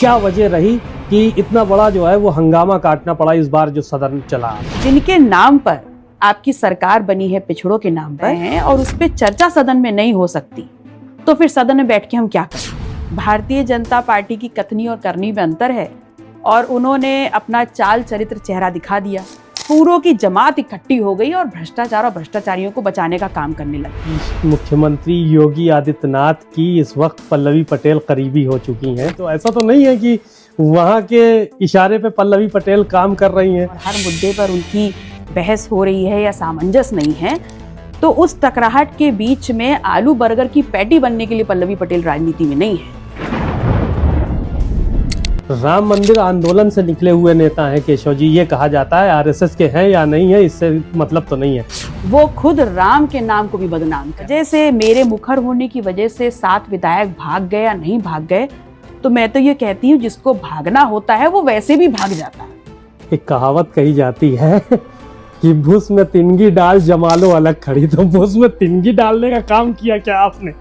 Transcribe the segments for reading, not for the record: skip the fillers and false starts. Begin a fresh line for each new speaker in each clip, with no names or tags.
क्या वजह रही कि इतना बड़ा जो है वो हंगामा काटना पड़ा इस बार जो सदन चला।
जिनके नाम पर आपकी सरकार बनी है, पिछड़ों के नाम पर है, और उस पर चर्चा सदन में नहीं हो सकती, तो फिर सदन में बैठ के हम क्या करें। भारतीय जनता पार्टी की कथनी और करनी में अंतर है, और उन्होंने अपना चाल चरित्र चेहरा दिखा दिया। पूरों की जमात इकट्ठी हो गई और भ्रष्टाचार और भ्रष्टाचारियों को बचाने का काम करने लगी।
मुख्यमंत्री योगी आदित्यनाथ की इस वक्त पल्लवी पटेल करीबी हो चुकी हैं, तो ऐसा तो नहीं है कि वहां के इशारे पे पल्लवी पटेल काम कर रही हैं।
और हर मुद्दे पर उनकी बहस हो रही है या सामंजस्य नहीं है, तो उस टकराहट के बीच में आलू बर्गर की पैटी बनने के लिए पल्लवी पटेल राजनीति में नहीं है।
राम मंदिर आंदोलन से निकले हुए नेता हैं केशव जी, ये कहा जाता है आरएसएस के हैं या नहीं है, इससे मतलब तो नहीं है।
वो खुद राम के नाम को भी बदनाम कर, जैसे मेरे मुखर होने की वजह से 7 विधायक भाग गए या नहीं भाग गए, तो मैं तो ये कहती हूँ जिसको भागना होता है वो वैसे भी भाग जाता है।
एक कहावत कही जाती है कि भूस में तिनगी डाल जमा लो अलग खड़ी, तो भूस में तिनगी डालने का काम किया क्या आपने?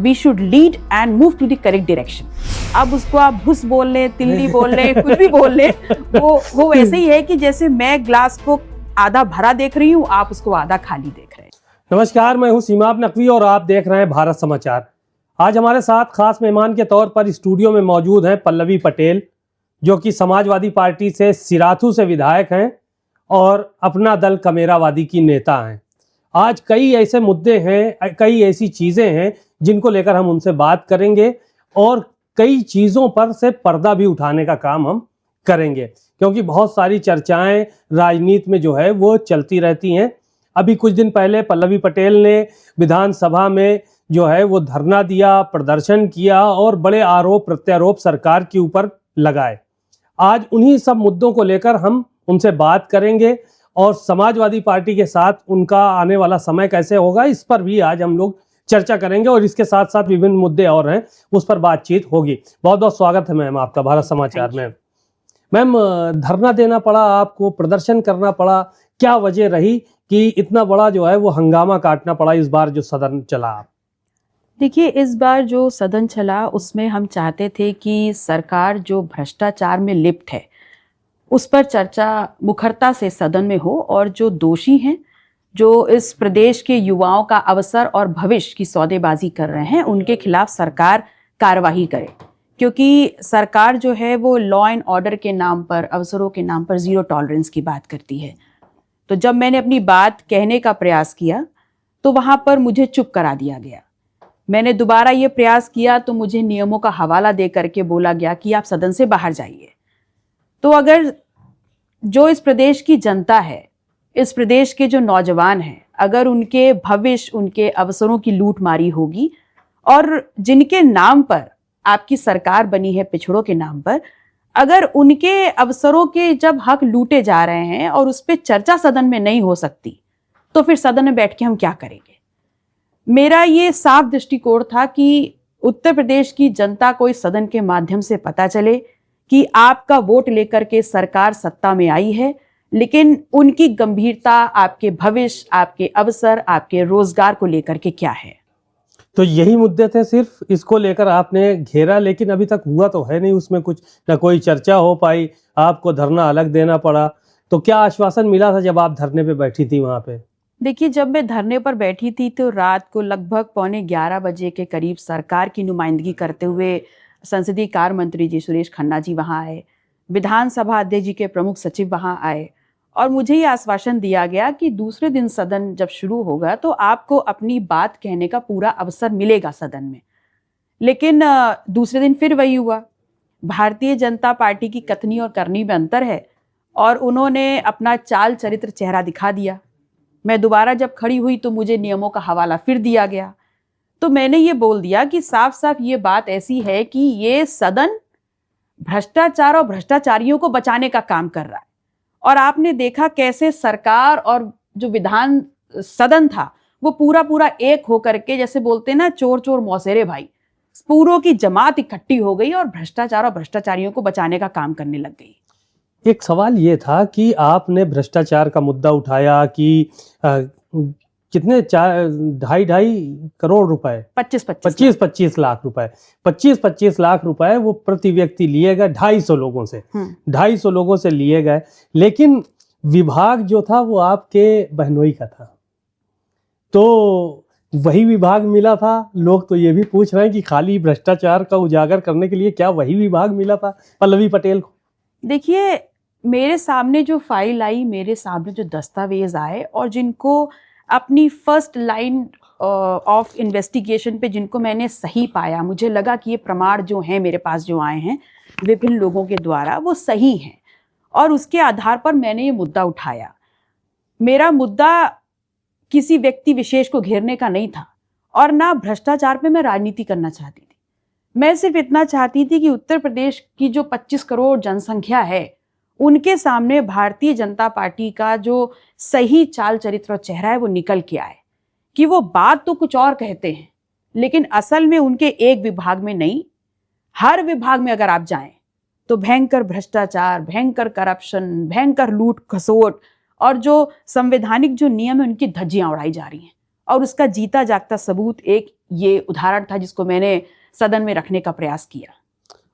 We should lead and move to the correct direction. अब उसको आप भूस बोल ले, तिल्ली बोल ले, कुछ भी बोल ले, वो वैसे ही है कि जैसे मैं ग्लास को आधा भरा देख रही हूँ, आप उसको आधा खाली देख रहे हैं।
नमस्कार, मैं हूँ सीमाब नकवी और आप देख रहे हैं भारत समाचार। आज हमारे साथ खास मेहमान के तौर पर स्टूडियो में मौजूद हैं पल्लवी पटेल, जो कि समाजवादी पार्टी से सिराथू से विधायक हैं और अपना दल कमेरावादी की नेता हैं। आज कई ऐसे मुद्दे हैं, कई ऐसी चीज़ें हैं जिनको लेकर हम उनसे बात करेंगे और कई चीज़ों पर से पर्दा भी उठाने का काम हम करेंगे, क्योंकि बहुत सारी चर्चाएं राजनीति में जो है वो चलती रहती हैं। अभी कुछ दिन पहले पल्लवी पटेल ने विधानसभा में जो है वो धरना दिया, प्रदर्शन किया और बड़े आरोप प्रत्यारोप सरकार के ऊपर लगाए। आज उन्हीं सब मुद्दों को लेकर हम उनसे बात करेंगे और समाजवादी पार्टी के साथ उनका आने वाला समय कैसे होगा, इस पर भी आज हम लोग चर्चा करेंगे और इसके साथ साथ विभिन्न मुद्दे और हैं, उस पर बातचीत होगी। बहुत बहुत स्वागत है मैम आपका भारत समाचार में। मैम, धरना देना पड़ा आपको, प्रदर्शन करना पड़ा, क्या वजह रही कि इतना बड़ा जो है वो हंगामा काटना पड़ा इस बार जो सदन चला?
देखिए, इस बार जो सदन चला उसमें हम चाहते थे कि सरकार जो भ्रष्टाचार में लिप्त है उस पर चर्चा मुखरता से सदन में हो, और जो दोषी हैं, जो इस प्रदेश के युवाओं का अवसर और भविष्य की सौदेबाजी कर रहे हैं, उनके खिलाफ सरकार कार्रवाई करे। क्योंकि सरकार जो है वो लॉ एंड ऑर्डर के नाम पर, अवसरों के नाम पर जीरो टॉलरेंस की बात करती है। तो जब मैंने अपनी बात कहने का प्रयास किया तो वहां पर मुझे चुप करा दिया गया। मैंने दोबारा ये प्रयास किया तो मुझे नियमों का हवाला दे करके बोला गया कि आप सदन से बाहर जाइए। तो अगर जो इस प्रदेश की जनता है, इस प्रदेश के जो नौजवान हैं, अगर उनके भविष्य, उनके अवसरों की लूटमारी होगी, और जिनके नाम पर आपकी सरकार बनी है, पिछड़ों के नाम पर, अगर उनके अवसरों के जब हक लूटे जा रहे हैं और उस पर चर्चा सदन में नहीं हो सकती, तो फिर सदन में बैठ के हम क्या करेंगे। मेरा ये साफ दृष्टिकोण था कि उत्तर प्रदेश की जनता को इस सदन के माध्यम से पता चले कि आपका वोट लेकर के सरकार सत्ता में आई है, लेकिन उनकी गंभीरता आपके भविष्य, आपके अवसर, आपके रोजगार को लेकर के क्या है।
तो यही मुद्दे थे, सिर्फ इसको लेकर आपने घेरा, लेकिन अभी तक हुआ तो है नहीं उसमें कुछ, ना कोई चर्चा हो पाई, आपको धरना अलग देना पड़ा। तो क्या आश्वासन मिला था जब आप धरने पे बैठी थी वहां पे?
देखिए, जब मैं धरने पर बैठी थी तो रात को लगभग 11:15 बजे के करीब सरकार की नुमाइंदगी करते हुए संसदीय कार्य मंत्री जी सुरेश खन्ना जी वहां आए, विधानसभा अध्यक्ष जी के प्रमुख सचिव वहां आए, और मुझे ये आश्वासन दिया गया कि दूसरे दिन सदन जब शुरू होगा तो आपको अपनी बात कहने का पूरा अवसर मिलेगा सदन में। लेकिन दूसरे दिन फिर वही हुआ। भारतीय जनता पार्टी की कथनी और करनी में अंतर है, और उन्होंने अपना चाल चरित्र चेहरा दिखा दिया। मैं दोबारा जब खड़ी हुई तो मुझे नियमों का हवाला फिर दिया गया। तो मैंने ये बोल दिया कि साफ साफ ये बात ऐसी है कि ये सदन भ्रष्टाचार और भ्रष्टाचारियों को बचाने का काम कर रहा है। और आपने देखा कैसे सरकार और जो विधान सदन था वो पूरा एक होकर के, जैसे बोलते हैं ना, चोर चोर मौसेरे भाई, पूरों की जमात इकट्ठी हो गई और भ्रष्टाचार और भ्रष्टाचारियों को बचाने का काम करने लग गई। एक
सवाल ये था कि आपने भ्रष्टाचार का मुद्दा उठाया कि कितने 2.5 करोड़ रुपए 25 लाख रुपए 25 लाख रुपए वो प्रति व्यक्ति लिए गए 250 लोगों से 250 लोगों से लिए गए। लेकिन विभाग जो था वो आपके बहनोई का था, तो वही विभाग मिला था। लोग तो ये भी पूछ रहे हैं कि खाली भ्रष्टाचार का उजागर करने के लिए क्या वही विभाग मिला था पल्लवी पटेल को?
देखिए, मेरे सामने जो फाइल आई, मेरे सामने जो दस्तावेज आए, और जिनको अपनी फर्स्ट लाइन ऑफ इन्वेस्टिगेशन पे जिनको मैंने सही पाया, मुझे लगा कि ये प्रमाण जो हैं मेरे पास जो आए हैं विभिन्न लोगों के द्वारा वो सही हैं, और उसके आधार पर मैंने ये मुद्दा उठाया। मेरा मुद्दा किसी व्यक्ति विशेष को घेरने का नहीं था, और ना भ्रष्टाचार पे मैं राजनीति करना चाहती थी। मैं सिर्फ इतना चाहती थी कि उत्तर प्रदेश की जो 25 करोड़ जनसंख्या है उनके सामने भारतीय जनता पार्टी का जो सही चाल चरित्र और चेहरा है वो निकल के आए, कि वो बात तो कुछ और कहते हैं लेकिन असल में उनके एक विभाग में नहीं, हर विभाग में अगर आप जाएं तो भयंकर भ्रष्टाचार, भयंकर करप्शन, भयंकर लूट खसोट, और जो संवैधानिक जो नियम है उनकी धज्जियां उड़ाई जा रही हैं। और उसका जीता जागता सबूत एक ये उदाहरण था जिसको मैंने सदन में रखने का प्रयास किया।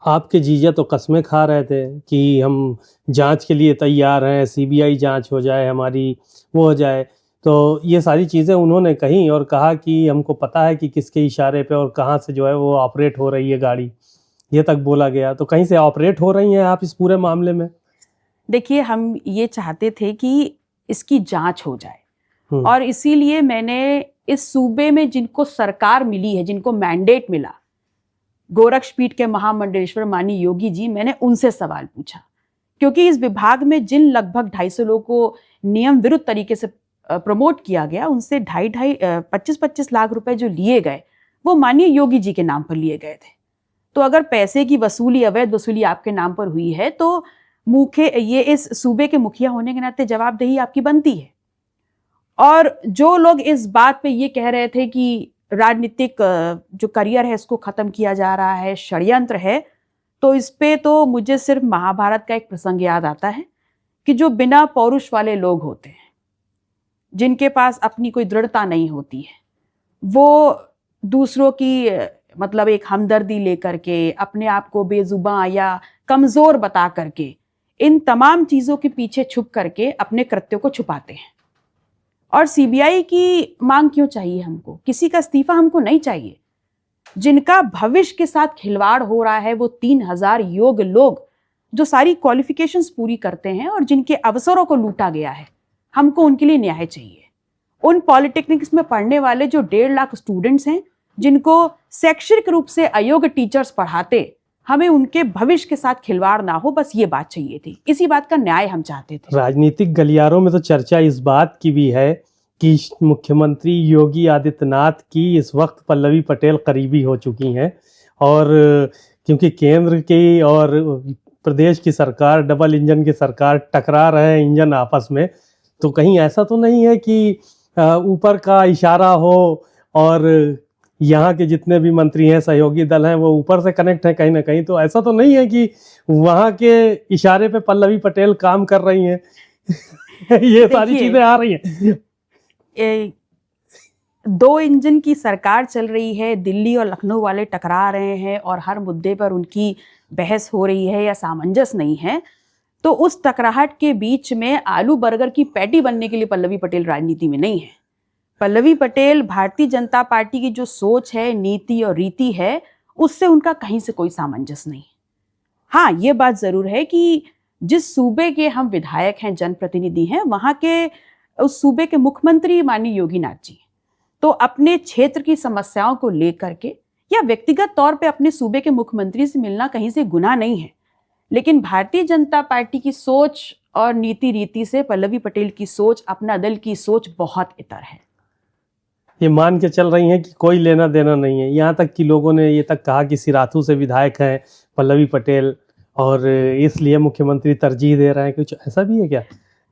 आपके जीजा तो कस्में खा रहे थे कि हम जांच के लिए तैयार हैं, सीबीआई जांच हो जाए हमारी, वो हो जाए। तो ये सारी चीज़ें उन्होंने कही और कहा कि हमको पता है कि किसके इशारे पे और कहाँ से जो है वो ऑपरेट हो रही है गाड़ी, ये तक बोला गया। तो कहीं से ऑपरेट हो रही हैं आप इस पूरे मामले में?
देखिए, हम ये चाहते थे कि इसकी जांच हो जाए, और इसीलिए मैंने इस सूबे में जिनको सरकार मिली है, जिनको मैंडेट मिला, गोरक्षपीठ के महामंडलेश्वर माननीय योगी जी, मैंने उनसे सवाल पूछा, क्योंकि इस विभाग में जिन लगभग 250 लोगों को नियम विरुद्ध तरीके से प्रमोट किया गया, उनसे 25 लाख रुपए जो लिए गए वो माननीय योगी जी के नाम पर लिए गए थे। तो अगर पैसे की वसूली, अवैध वसूली आपके नाम पर हुई है तो ये इस सूबे के मुखिया होने के नाते जवाबदेही आपकी बनती है। और जो लोग इस बात पे ये कह रहे थे कि राजनीतिक जो करियर है इसको खत्म किया जा रहा है, षड्यंत्र है, तो इस पे तो मुझे सिर्फ महाभारत का एक प्रसंग याद आता है कि जो बिना पौरुष वाले लोग होते हैं, जिनके पास अपनी कोई दृढ़ता नहीं होती है, वो दूसरों की मतलब एक हमदर्दी लेकर के, अपने आप को बेजुबान या कमजोर बता करके, इन तमाम चीजों के पीछे छुप करके अपने कृत्यों को छुपाते हैं। और सीबीआई की मांग क्यों चाहिए हमको? किसी का इस्तीफा हमको नहीं चाहिए। जिनका भविष्य के साथ खिलवाड़ हो रहा है वो 3000 योग्य लोग जो सारी क्वालिफिकेशंस पूरी करते हैं और जिनके अवसरों को लूटा गया है, हमको उनके लिए न्याय चाहिए। उन पॉलिटेक्निक्स में पढ़ने वाले जो 1.5 लाख स्टूडेंट्स हैं, जिनको शैक्षणिक रूप से अयोग्य टीचर्स पढ़ाते, हमें उनके भविष्य के साथ खिलवाड़ ना हो, बस ये बात चाहिए थी। इसी बात का न्याय हम चाहते थे।
राजनीतिक गलियारों में तो चर्चा इस बात की भी है कि मुख्यमंत्री योगी आदित्यनाथ की इस वक्त पल्लवी पटेल करीबी हो चुकी हैं, और क्योंकि केंद्र की और प्रदेश की सरकार, डबल इंजन की सरकार, टकरा रहे हैं इंजन आपस में, तो कहीं ऐसा तो नहीं है कि ऊपर का इशारा हो और यहाँ के जितने भी मंत्री हैं, सहयोगी दल हैं, वो ऊपर से कनेक्ट हैं कहीं ना कहीं? तो ऐसा तो नहीं है कि वहाँ के इशारे पे पल्लवी पटेल काम कर रही हैं? ये सारी चीजें आ रही हैं।
2 इंजन की सरकार चल रही है, दिल्ली और लखनऊ वाले टकरा रहे हैं और हर मुद्दे पर उनकी बहस हो रही है या सामंजस्य नहीं है, तो उस टकराहट के बीच में आलू बर्गर की पैटी बनने के लिए पल्लवी पटेल राजनीति में नहीं है। पल्लवी पटेल भारतीय जनता पार्टी की जो सोच है, नीति और रीति है, उससे उनका कहीं से कोई सामंजस्य नहीं। हाँ, ये बात जरूर है कि जिस सूबे के हम विधायक हैं, जनप्रतिनिधि हैं, वहां के उस सूबे के मुख्यमंत्री माननीय योगी नाथ जी, तो अपने क्षेत्र की समस्याओं को लेकर के या व्यक्तिगत तौर पे अपने सूबे के मुख्यमंत्री से मिलना कहीं से गुनाह नहीं है, लेकिन भारतीय जनता पार्टी की सोच और नीति रीति से पल्लवी पटेल की सोच, अपना दल की सोच बहुत इतर है।
ये मान के चल रही हैं कि कोई लेना देना नहीं है। यहाँ तक कि लोगों ने ये तक कहा कि सिराथू से विधायक हैं पल्लवी पटेल और इसलिए मुख्यमंत्री तरजीह दे रहे हैं। कुछ ऐसा भी है क्या?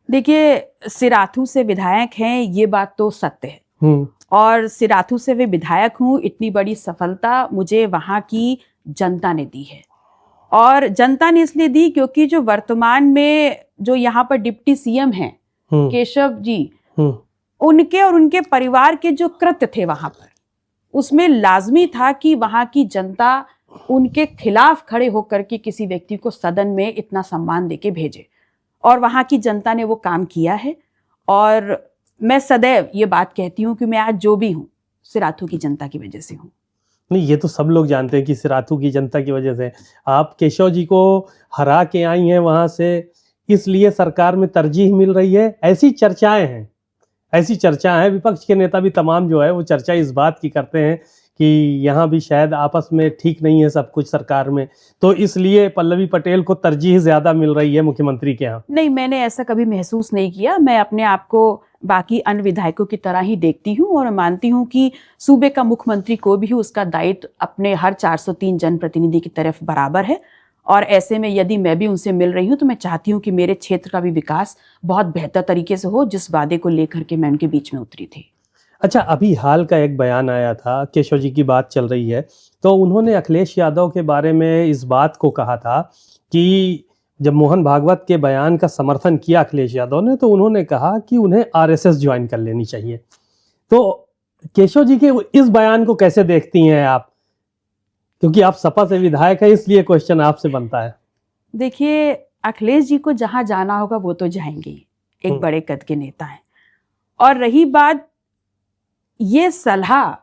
देखिए, सिराथू से विधायक हैं, ये बात तो सत्य है, और सिराथू से वे विधायक हूँ, इतनी बड़ी सफलता मुझे वहाँ की जनता ने दी है। और जनता ने इसलिए दी क्योंकि जो वर्तमान में जो यहाँ पर डिप्टी सीएम हैं केशव जी, उनके और उनके परिवार के जो कृत्य थे वहां पर, उसमें लाजमी था कि वहां की जनता उनके खिलाफ खड़े होकर के किसी व्यक्ति को सदन में इतना सम्मान देके भेजे, और वहां की जनता ने वो काम किया है। और मैं सदैव ये बात कहती हूँ कि मैं आज जो भी हूँ सिराथू की जनता की वजह से हूँ।
नहीं, ये तो सब लोग जानते हैं कि सिराथू की जनता की वजह से आप केशव जी को हरा के आई हैं वहां से, इसलिए सरकार में तरजीह मिल रही है, ऐसी चर्चाएं हैं। विपक्ष के नेता भी तमाम जो है वो चर्चा इस बात की करते हैं कि यहाँ भी शायद आपस में ठीक नहीं है सब कुछ सरकार में, तो इसलिए पल्लवी पटेल को तरजीह ज्यादा मिल रही है मुख्यमंत्री के यहाँ।
नहीं, मैंने ऐसा कभी महसूस नहीं किया। मैं अपने आप को बाकी अन्य विधायकों की तरह ही देखती हूँ और मानती हूँ कि सूबे का मुख्यमंत्री को भी उसका दायित्व अपने हर 403 जनप्रतिनिधि की तरफ बराबर है। और ऐसे में यदि मैं भी उनसे मिल रही हूँ तो मैं चाहती हूँ कि मेरे क्षेत्र का भी विकास बहुत बेहतर तरीके से हो, जिस वादे को लेकर के मैं उनके बीच में उतरी थी।
अच्छा, अभी हाल का एक बयान आया था, केशव जी की बात चल रही है, तो उन्होंने अखिलेश यादव के बारे में इस बात को कहा था कि जब मोहन भागवत के बयान का समर्थन किया अखिलेश यादव ने, तो उन्होंने कहा कि उन्हें आरएसएस ज्वाइन कर लेनी चाहिए। तो केशव जी के इस बयान को कैसे देखती हैं आप, क्योंकि आप सपा से विधायक हैं, इसलिए क्वेश्चन आपसे बनता है।
देखिए, अखिलेश जी को जहां जाना होगा वो तो जाएंगे ही, एक बड़े कद के नेता हैं। और रही बात ये सलाह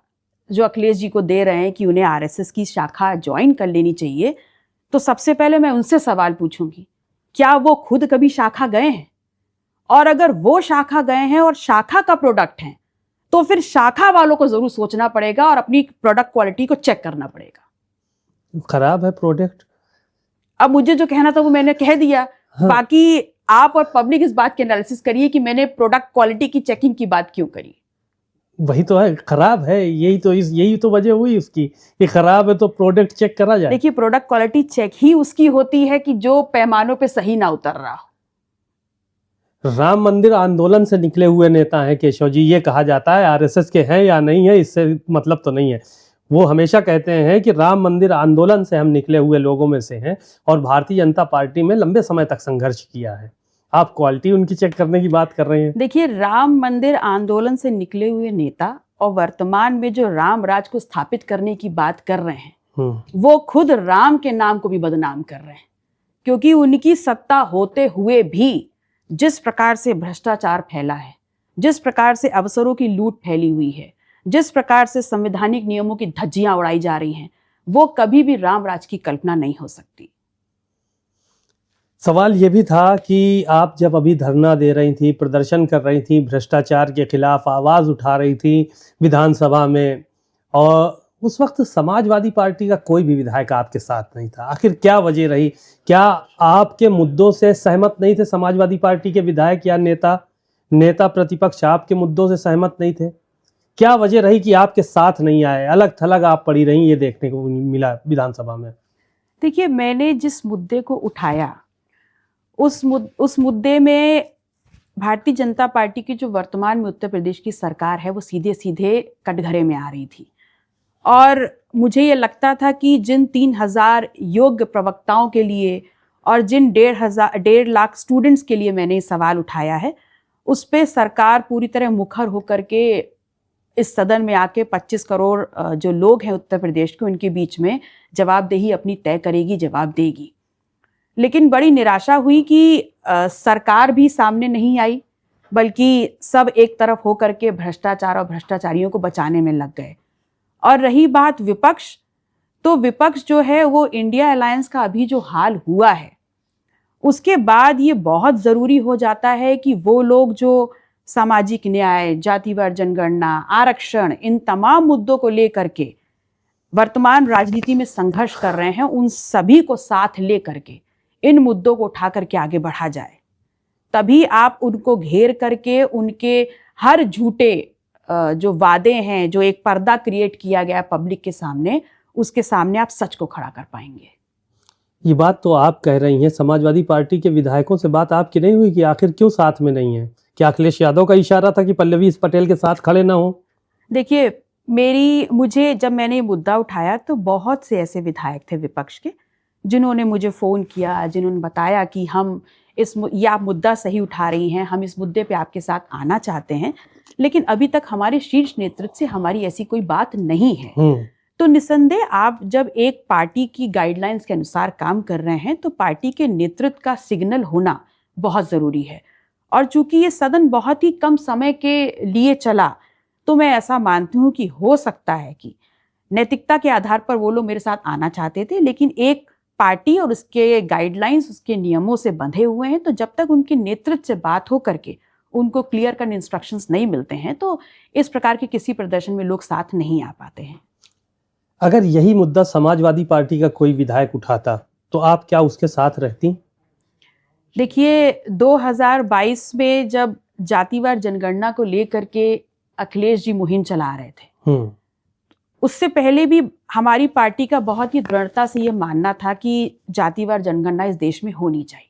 जो अखिलेश जी को दे रहे हैं कि उन्हें आरएसएस की शाखा ज्वाइन कर लेनी चाहिए, तो सबसे पहले मैं उनसे सवाल पूछूंगी, क्या वो खुद कभी शाखा गए हैं? और अगर वो शाखा गए हैं और शाखा का प्रोडक्ट हैं, तो फिर शाखा वालों को जरूर सोचना पड़ेगा और अपनी प्रोडक्ट क्वालिटी को चेक करना पड़ेगा।
खराब है प्रोडक्ट।
अब मुझे जो कहना था वो मैंने कह दिया।
हाँ।
बाकी आप और पब्लिक इस बात की एनालिसिस करिए कि मैंने प्रोडक्ट क्वालिटी की चेकिंग की बात क्यों करी।
वही तो है, खराब है, यही तो वजह हुई उसकी कि खराब है तो प्रोडक्ट चेक करा जाए।
देखिए, प्रोडक्ट क्वालिटी चेक ही उसकी होती है कि जो पैमानों पे सही ना उतर रहा हो।
राम मंदिर आंदोलन से निकले हुए नेता हैं केशव जी, ये कहा जाता है आरएसएस के हैं या नहीं है, इससे मतलब तो नहीं है। वो हमेशा कहते हैं कि राम मंदिर आंदोलन से हम निकले हुए लोगों में से हैं और भारतीय जनता पार्टी में लंबे समय तक संघर्ष किया है। आप क्वालिटी उनकी चेक करने की बात कर रहे हैं।
देखिए, राम मंदिर आंदोलन से निकले हुए नेता और वर्तमान में जो राम राज को स्थापित करने की बात कर रहे हैं, वो खुद राम के नाम को भी बदनाम कर रहे हैं, क्योंकि उनकी सत्ता होते हुए भी जिस प्रकार से भ्रष्टाचार फैला है, जिस प्रकार से अवसरों की लूट फैली हुई है, जिस प्रकार से संवैधानिक नियमों की धज्जियां उड़ाई जा रही हैं, वो कभी भी राम राज की कल्पना नहीं हो सकती।
सवाल ये भी था कि आप जब अभी धरना दे रही थी, प्रदर्शन कर रही थी, भ्रष्टाचार के खिलाफ आवाज़ उठा रही थी विधानसभा में, और उस वक्त समाजवादी पार्टी का कोई भी विधायक आपके साथ नहीं था। आखिर क्या वजह रही? क्या आपके मुद्दों से सहमत नहीं थे समाजवादी पार्टी के विधायक या नेता प्रतिपक्ष आपके मुद्दों से सहमत नहीं थे? क्या वजह रही कि आपके साथ नहीं आए, अलग थलग आप पड़ी रही, ये देखने को मिला विधानसभा में?
देखिए, मैंने जिस मुद्दे को उठाया उस मुद्दे में भारतीय जनता पार्टी की जो वर्तमान में उत्तर प्रदेश की सरकार है वो सीधे सीधे कटघरे में आ रही थी। और मुझे ये लगता था कि जिन 3000 योग्य प्रवक्ताओं के लिए और जिन 1.5 लाख स्टूडेंट्स के लिए मैंने सवाल उठाया है, उस पे सरकार पूरी तरह मुखर होकर के इस सदन में आके 25 करोड़ जो लोग हैं उत्तर प्रदेश के, उनके बीच में जवाबदेही अपनी तय करेगी, जवाब देगी। लेकिन बड़ी निराशा हुई कि सरकार भी सामने नहीं आई, बल्कि सब एक तरफ होकर के भ्रष्टाचार और भ्रष्टाचारियों को बचाने में लग गए। और रही बात विपक्ष, तो विपक्ष जो है वो इंडिया अलायंस का अभी जो हाल हुआ है, उसके बाद ये बहुत ज़रूरी हो जाता है कि वो लोग जो सामाजिक न्याय, जातिवार जनगणना, आरक्षण, इन तमाम मुद्दों को लेकर के वर्तमान राजनीति में संघर्ष कर रहे हैं, उन सभी को साथ ले करके इन मुद्दों को उठा करके आगे बढ़ा जाए। तभी आप उनको घेर करके उनके हर झूठे जो वादे हैं, जो एक पर्दा क्रिएट किया गया पब्लिक के सामने, उसके सामने आप सच को खड़ा कर पाएंगे।
ये बात तो आप कह रही हैं, समाजवादी पार्टी के विधायकों से बात आपकी नहीं हुई कि आखिर क्यों साथ में नहीं है? क्या अखिलेश यादव का इशारा था कि पल्लवी पटेल के साथ खड़े ना हो?
देखिए, मुझे जब मैंने ये मुद्दा उठाया तो बहुत से ऐसे विधायक थे विपक्ष के जिन्होंने मुझे फ़ोन किया, जिन्होंने बताया कि हम ये आप मुद्दा सही उठा रही हैं, हम इस मुद्दे पे आपके साथ आना चाहते हैं, लेकिन अभी तक हमारे शीर्ष नेतृत्व से हमारी ऐसी कोई बात नहीं है। तो निसंदेह आप जब एक पार्टी की गाइडलाइंस के अनुसार काम कर रहे हैं तो पार्टी के नेतृत्व का सिग्नल होना बहुत ज़रूरी है। और चूंकि ये सदन बहुत ही कम समय के लिए चला, तो मैं ऐसा मानती हूँ कि हो सकता है कि नैतिकता के आधार पर वो लोग मेरे साथ आना चाहते थे, लेकिन एक पार्टी और उसके गाइडलाइंस, उसके नियमों से बंधे हुए हैं, तो जब तक उनके नेतृत्व से बात हो करके उनको क्लियर कट इंस्ट्रक्शंस नहीं मिलते हैं तो इस प्रकार के किसी प्रदर्शन में लोग साथ नहीं आ पाते हैं।
अगर यही मुद्दा समाजवादी पार्टी का कोई विधायक उठाता तो आप क्या उसके साथ रहती?
देखिए, 2022 में जब जातिवार जनगणना को लेकर के अखिलेश जी मुहिम चला रहे थे, उससे पहले भी हमारी पार्टी का बहुत ही दृढ़ता से ये मानना था कि जातिवार जनगणना इस देश में होनी चाहिए।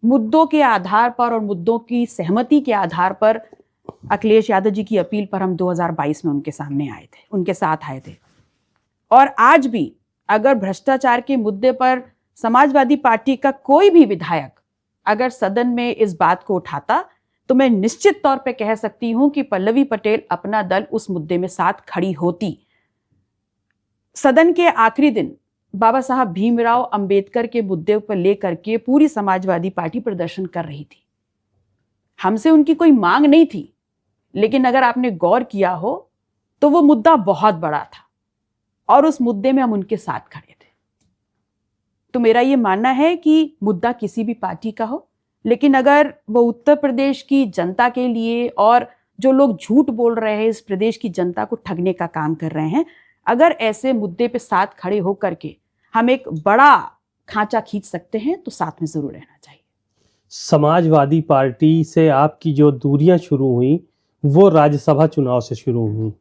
मुद्दों के आधार पर और मुद्दों की सहमति के आधार पर अखिलेश यादव जी की अपील पर हम 2022 में उनके सामने आए थे, उनके साथ आए थे। और आज भी अगर भ्रष्टाचार के मुद्दे पर समाजवादी पार्टी का कोई भी विधायक अगर सदन में इस बात को उठाता तो मैं निश्चित तौर पे कह सकती हूं कि पल्लवी पटेल अपना दल उस मुद्दे में साथ खड़ी होती। सदन के आखिरी दिन बाबा साहब भीमराव अंबेडकर के मुद्दे पर लेकर के पूरी समाजवादी पार्टी प्रदर्शन कर रही थी। हमसे उनकी कोई मांग नहीं थी, लेकिन अगर आपने गौर किया हो तो वो मुद्दा बहुत बड़ा था और उस मुद्दे में हम उनके साथ खड़े थे। तो मेरा ये मानना है कि मुद्दा किसी भी पार्टी का हो, लेकिन अगर वो उत्तर प्रदेश की जनता के लिए और जो लोग झूठ बोल रहे हैं, इस प्रदेश की जनता को ठगने का काम कर रहे हैं, अगर ऐसे मुद्दे पे साथ खड़े होकर के हम एक बड़ा खांचा खींच सकते हैं तो साथ में जरूर रहना चाहिए।
समाजवादी पार्टी से आपकी जो दूरियां शुरू हुई वो राज्यसभा चुनाव से शुरू हुई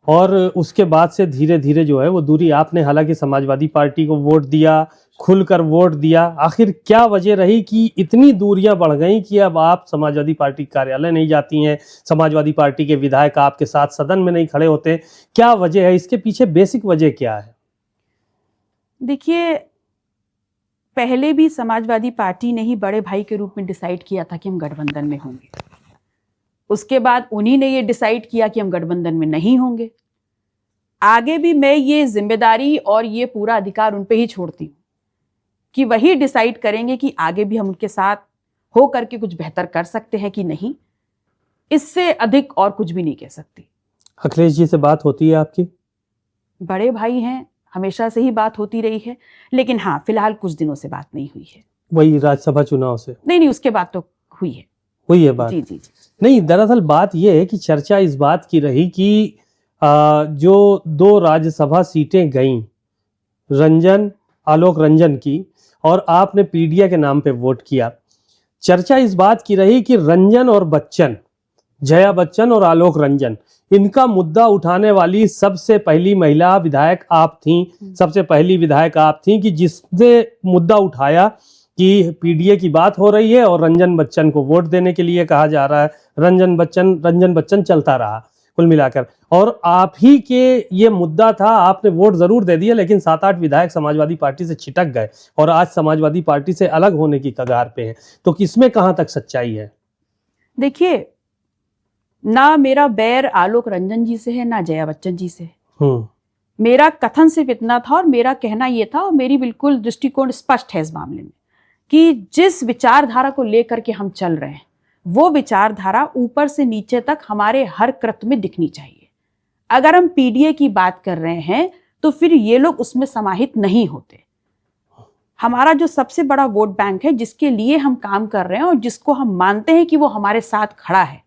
और उसके बाद से धीरे धीरे जो है वो दूरी, आपने हालांकि समाजवादी पार्टी को वोट दिया, खुलकर वोट दिया, आखिर क्या वजह रही कि इतनी दूरियां बढ़ गई कि अब आप समाजवादी पार्टी कार्यालय नहीं जाती हैं, समाजवादी पार्टी के विधायक आपके साथ सदन में नहीं खड़े होते? क्या वजह है? इसके पीछे बेसिक वजह क्या है?
देखिए, पहले भी समाजवादी पार्टी ने ही बड़े भाई के रूप में डिसाइड किया था कि हम गठबंधन में होंगे। उसके बाद उन्हीं ने ये डिसाइड किया कि हम गठबंधन में नहीं होंगे। आगे भी मैं ये जिम्मेदारी और ये पूरा अधिकार उन पे ही छोड़ती हूँ कि वही डिसाइड करेंगे कि आगे भी हम उनके साथ हो करके कुछ बेहतर कर सकते हैं कि नहीं। इससे अधिक और कुछ भी नहीं कह सकती।
अखिलेश जी से बात होती है आपकी?
बड़े भाई हैं, हमेशा से ही बात होती रही है, लेकिन हाँ, फिलहाल कुछ दिनों से बात नहीं हुई है।
वही राज्यसभा चुनाव से?
नहीं, उसके बाद तो हुई है।
हुई है बात?
जी जी जी।
नहीं, दरअसल बात यह है कि चर्चा इस बात की रही कि जो 2 राज्यसभा सीटें गईं, आलोक रंजन की, और आपने पीडिया के नाम पे वोट किया। चर्चा इस बात की रही कि रंजन और बच्चन, जया बच्चन और आलोक रंजन, इनका मुद्दा उठाने वाली सबसे पहली महिला विधायक आप थीं, सबसे पहली विधायक आप थीं कि जिसने मुद्दा उठाया कि पीडीए की बात हो रही है और रंजन बच्चन को वोट देने के लिए कहा जा रहा है। रंजन बच्चन चलता रहा कुल मिलाकर, और आप ही के ये मुद्दा था। आपने वोट जरूर दे दिया, लेकिन 7-8 विधायक समाजवादी पार्टी से छिटक गए और आज समाजवादी पार्टी से अलग होने की कगार पे हैं। तो किसमें कहां तक सच्चाई है?
देखिए, ना मेरा बैर आलोक रंजन जी से है, ना जया बच्चन जी से। मेरा कथन सिर्फ इतना था और मेरा कहना यह था, और मेरी बिल्कुल दृष्टिकोण स्पष्ट है इस मामले में, कि जिस विचारधारा को लेकर के हम चल रहे हैं वो विचारधारा ऊपर से नीचे तक हमारे हर कृत्य में दिखनी चाहिए। अगर हम पीडीए की बात कर रहे हैं तो फिर ये लोग उसमें समाहित नहीं होते। हमारा जो सबसे बड़ा वोट बैंक है, जिसके लिए हम काम कर रहे हैं और जिसको हम मानते हैं कि वो हमारे साथ खड़ा है,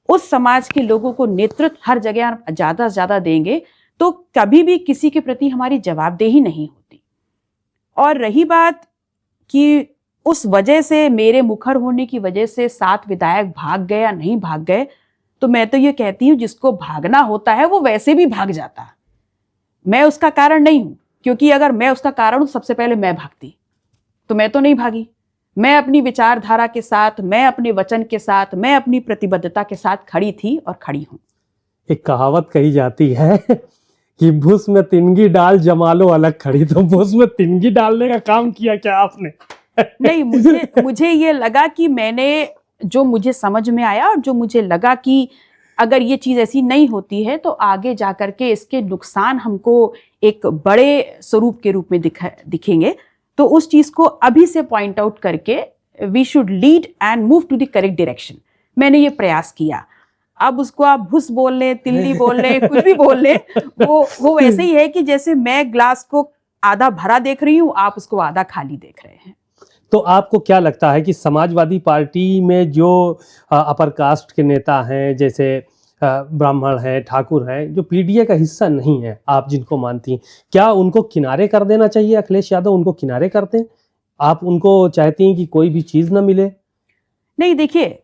उस समाज के लोगों को नेतृत्व हर जगह ज्यादा से ज्यादा देंगे तो कभी भी किसी के प्रति हमारी जवाबदेही नहीं होती। और रही बात कि उस वजह से, मेरे मुखर होने की वजह से 7 विधायक भाग गए या नहीं भाग गए, तो मैं तो ये कहती हूँ जिसको भागना होता है वो वैसे भी भाग जाता है। मैं उसका कारण नहीं हूं, क्योंकि अगर मैं उसका कारण हूं सबसे पहले मैं भागती, तो मैं तो नहीं भागी। मैं अपनी विचारधारा के साथ, मैं अपने वचन के साथ, मैं अपनी प्रतिबद्धता के साथ खड़ी थी और खड़ी हूं।
एक कहावत कही जाती है कि भूस में तिनगी डाल जमा लो अलग खड़ी, तो भूस में तिनगी डालने का काम किया क्या आपने?
नहीं, मुझे ये लगा कि मैंने जो मुझे समझ में आया और जो मुझे लगा कि अगर ये चीज ऐसी नहीं होती है तो आगे जाकर के इसके नुकसान हमको एक बड़े स्वरूप के रूप में दिखेंगे, तो उस चीज को अभी से पॉइंट आउट करके we should lead and move to the correct direction. मैंने ये प्रयास किया। अब उसको आप भुस बोल लें, तिल्ली बोल लें, कुछ भी बोल लें, वो वैसे ही है कि जैसे मैं ग्लास को आधा भरा देख रही हूँ, आप उसको आधा खाली देख रहे हैं।
तो आपको क्या लगता है कि समाजवादी पार्टी में जो अपर कास्ट के नेता हैं, जैसे ब्राह्मण हैं, ठाकुर हैं, जो पीडीए का हिस्सा नहीं है, आप जिनको मानती हैं, क्या उनको किनारे कर देना चाहिए? अखिलेश यादव उनको किनारे कर दें? आप उनको चाहती हैं कि कोई भी चीज ना मिले?
नहीं, देखिए,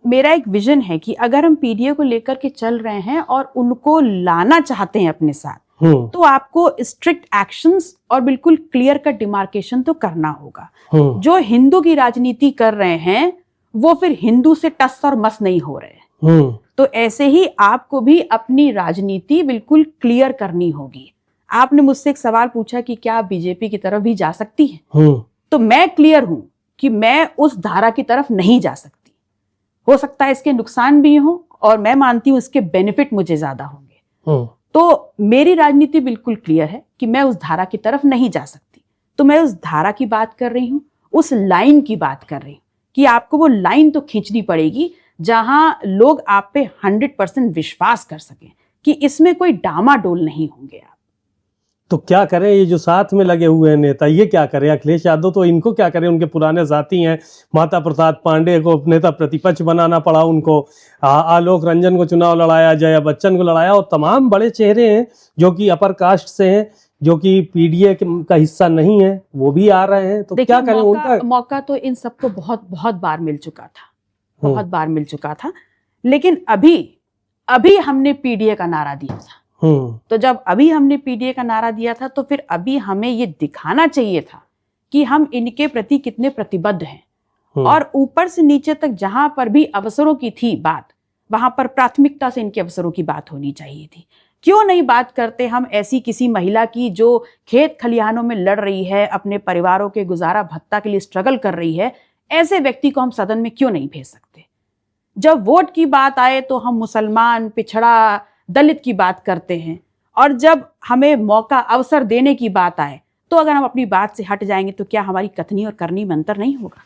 मेरा एक विजन है कि अगर हम पीडीए को लेकर के चल रहे हैं और उनको लाना चाहते हैं अपने साथ, तो आपको स्ट्रिक्ट एक्शंस और बिल्कुल क्लियर कट डिमार्केशन तो करना होगा। जो हिंदू की राजनीति कर रहे हैं वो फिर हिंदू से टस और मस नहीं हो रहे। तो ऐसे ही आपको भी अपनी राजनीति बिल्कुल क्लियर करनी होगी। आपने मुझसे एक सवाल पूछा कि क्या बीजेपी की तरफ भी जा सकती है, तो मैं क्लियर हूं कि मैं उस धारा की तरफ नहीं जा सकती। हो सकता है इसके नुकसान भी हो और मैं मानती हूं इसके बेनिफिट मुझे ज्यादा होंगे। तो मेरी राजनीति बिल्कुल क्लियर है कि मैं उस धारा की तरफ नहीं जा सकती। तो मैं उस धारा की बात कर रही हूं, उस लाइन की बात कर रही हूं कि आपको वो लाइन तो खींचनी पड़ेगी जहां लोग आप पे 100% विश्वास कर सकें कि इसमें कोई डामाडोल नहीं होंगे आप।
तो क्या करें ये जो साथ में लगे हुए हैं नेता, ये क्या करें? अखिलेश यादव तो इनको क्या करें? उनके पुराने साथी हैं, माता प्रसाद पांडे को नेता प्रतिपक्ष बनाना पड़ा उनको, आलोक रंजन को चुनाव लड़ाया, जया बच्चन को लड़ाया, और तमाम बड़े चेहरे हैं जो कि अपर कास्ट से हैं, जो कि पीडीए का हिस्सा नहीं है, वो भी आ रहे हैं। तो क्या करें? उनका
मौका तो इन सबको बहुत बहुत बार मिल चुका था, बहुत बार मिल चुका था। लेकिन अभी हमने पीडीए का नारा दिया था। तो जब अभी हमने पीडीए का नारा दिया था तो फिर अभी हमें ये दिखाना चाहिए था कि हम इनके प्रति कितने प्रतिबद्ध हैं। और ऊपर से नीचे तक जहां पर भी अवसरों की थी बात, वहां पर प्राथमिकता से इनके अवसरों की बात होनी चाहिए थी। क्यों नहीं बात करते हम ऐसी किसी महिला की जो खेत खलिहानों में लड़ रही है, अपने परिवारों के गुजारा भत्ता के लिए स्ट्रगल कर रही है, ऐसे व्यक्ति को हम सदन में क्यों नहीं भेज सकते? जब वोट की बात आए तो हम मुसलमान, पिछड़ा, दलित की बात करते हैं, और जब हमें मौका अवसर देने की बात आए तो अगर हम अपनी बात से हट जाएंगे तो क्या हमारी कथनी और करनी में अंतर नहीं होगा?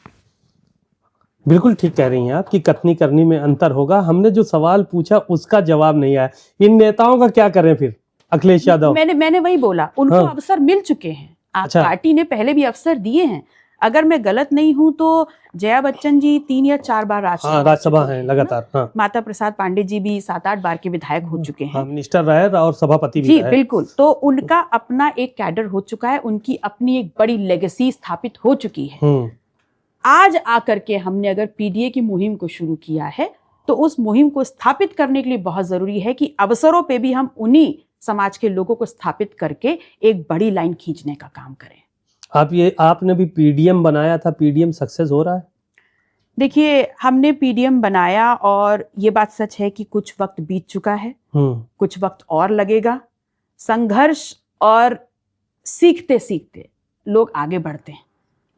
बिल्कुल ठीक कह रही हैं आप कि कथनी करनी में अंतर होगा। हमने जो सवाल पूछा उसका जवाब नहीं आया। इन नेताओं का क्या करें फिर? अखिलेश यादव,
मैंने वही बोला, उनको अवसर मिल चुके हैं।
अच्छा।
पार्टी ने पहले भी अवसर दिए हैं। अगर मैं गलत नहीं हूं तो जया बच्चन जी 3 या 4 बार
राज्यसभा हैं लगातार।
माता प्रसाद पांडे जी भी 7-8 बार के विधायक हो चुके हैं,
मिनिस्टर रहे और सभापति भी
जी रहे। बिल्कुल। तो उनका अपना एक कैडर हो चुका है, उनकी अपनी एक बड़ी लेगेसी स्थापित हो चुकी है। आज आकर के हमने अगर पीडीए की मुहिम को शुरू किया है तो उस मुहिम को स्थापित करने के लिए बहुत जरूरी है कि अवसरों पे भी हम उन्हीं समाज के लोगों को स्थापित करके एक बड़ी लाइन खींचने का काम करें।
आपने भी पीडीएम बनाया था, पीडीएम सक्सेस हो रहा है?
देखिए, हमने पीडीएम बनाया और ये बात सच है कि कुछ वक्त बीत चुका है, कुछ वक्त और लगेगा। संघर्ष और सीखते सीखते लोग आगे बढ़ते हैं।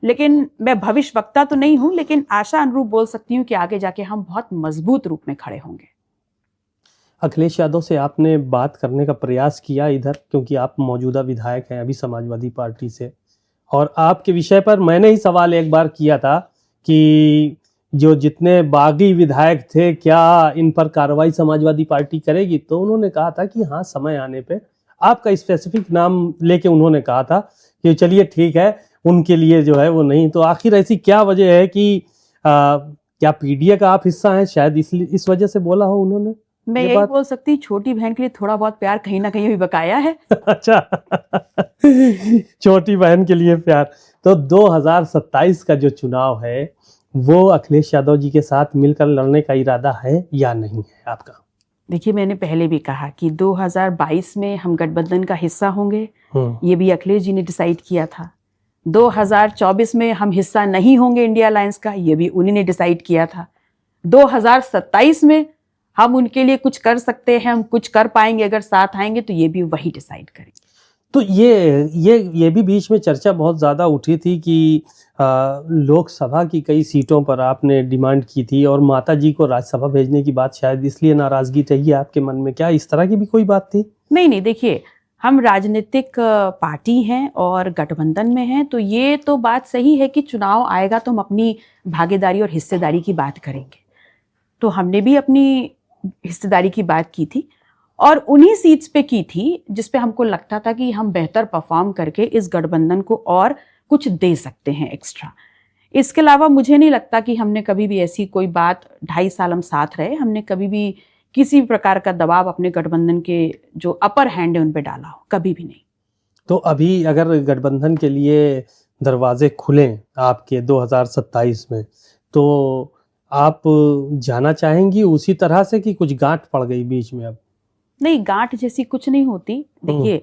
लेकिन मैं भविष्यवक्ता तो नहीं हूं, लेकिन आशा अनुरूप बोल सकती हूं कि आगे जाके हम बहुत मजबूत रूप में खड़े होंगे।
अखिलेश यादव से आपने बात करने का प्रयास किया इधर, क्योंकि आप मौजूदा विधायक हैं अभी समाजवादी पार्टी से, और आपके विषय पर मैंने ही सवाल एक बार किया था कि जो जितने बागी विधायक थे, क्या इन पर कार्रवाई समाजवादी पार्टी करेगी? तो उन्होंने कहा था कि हाँ, समय आने पे। आपका स्पेसिफिक नाम लेके उन्होंने कहा था कि चलिए ठीक है, उनके लिए जो है वो नहीं। तो आखिर ऐसी क्या वजह है कि क्या पीडीए का आप हिस्सा हैं, शायद इस वजह से बोला हो उन्होंने?
मैं यही बोल सकती हूँ, छोटी बहन के लिए थोड़ा बहुत प्यार कहीं ना कहीं भी बकाया है।
अच्छा। छोटी बहन के लिए प्यार। तो 2027 का जो चुनाव है वो अखिलेश यादव जी के साथ मिलकर लड़ने का इरादा है या नहीं है आपका?
देखिए, मैंने पहले भी कहा कि 2022 में हम गठबंधन का हिस्सा होंगे, ये भी अखिलेश जी ने डिसाइड किया था। 2024 में हम हिस्सा नहीं होंगे इंडिया अलायंस का, ये भी उन्हीं ने डिसाइड किया था। 2027 में हम उनके लिए कुछ कर सकते हैं, हम कुछ कर पाएंगे अगर साथ आएंगे, तो ये भी वही डिसाइड करेंगे।
तो ये भी बीच में चर्चा बहुत ज़्यादा उठी थी कि लोकसभा की कई सीटों पर आपने डिमांड की थी और माता जी को राज्यसभा भेजने की बात शायद इसलिए नाराज़गी रही है आपके मन में, क्या इस तरह की भी कोई बात थी?
नहीं, देखिए, हम राजनीतिक पार्टी हैं और गठबंधन में हैं, तो ये तो बात सही है कि चुनाव आएगा तो हम अपनी भागीदारी और हिस्सेदारी की बात करेंगे। तो हमने भी अपनी हिस्सेदारी की बात की थी और उन्हीं सीट्स पे की थी जिस पे हमको लगता था कि हम बेहतर परफॉर्म करके इस गठबंधन को और कुछ दे सकते हैं एक्स्ट्रा। इसके अलावा मुझे नहीं लगता कि हमने कभी भी ऐसी कोई बात, 2.5 साल हम साथ रहे, हमने कभी भी किसी भी प्रकार का दबाव अपने गठबंधन के जो अपर हैंड है उन पे डाला हो, कभी भी नहीं।
तो अभी अगर गठबंधन के लिए दरवाजे खुलें आपके 2027 में, तो आप जाना चाहेंगी उसी तरह से कि कुछ गांठ पड़ गई बीच में अब?
नहीं, गांठ जैसी कुछ नहीं होती। देखिए,